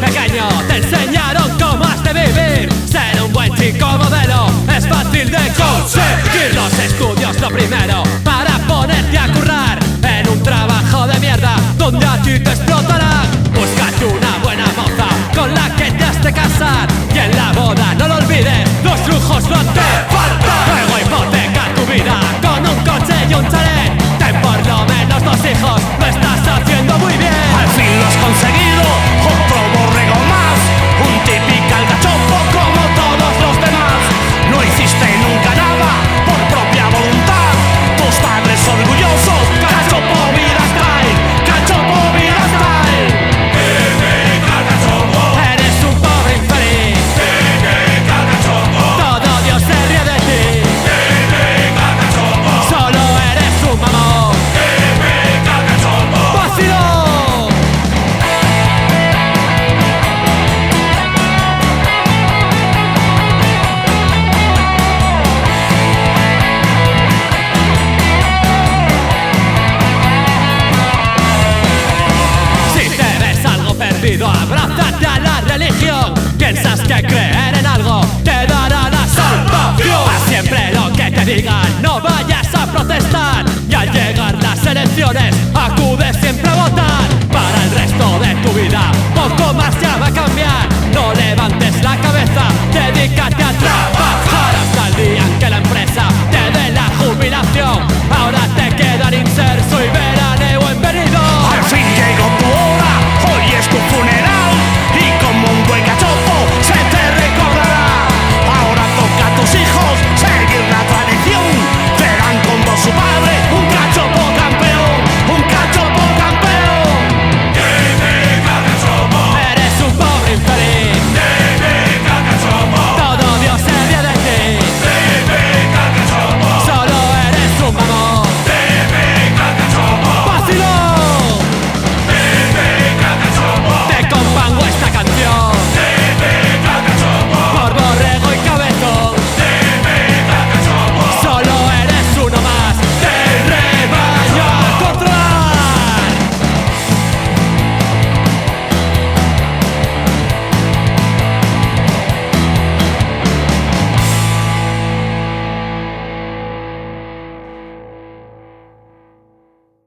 pequeño te enseñaron cómo has de vivir. Ser un buen chico modelo es fácil de conseguir. Los estudios lo primero para ponerte a currar en un trabajo de mierda donde a ti te explotarán. Búscate una buena moza con la que te has de casar y en la boda no lo olvides, los lujos no te faltan. Luego hipoteca tu vida con un coche y un chalet. Ten por lo menos 2 hijos, lo estás haciendo muy bien. Al fin lo has conseguido, otro borrego más, un typical cachopo como todos los demás. No hiciste nunca nada por propia voluntad, tus padres orgullosos, cachopo vida style, cachopo vida style. Eres un pobre infeliz, todo Dios se ríe de ti. Solo eres un mamón, vacilón. Si te ves algo perdido, abrázate a la religión.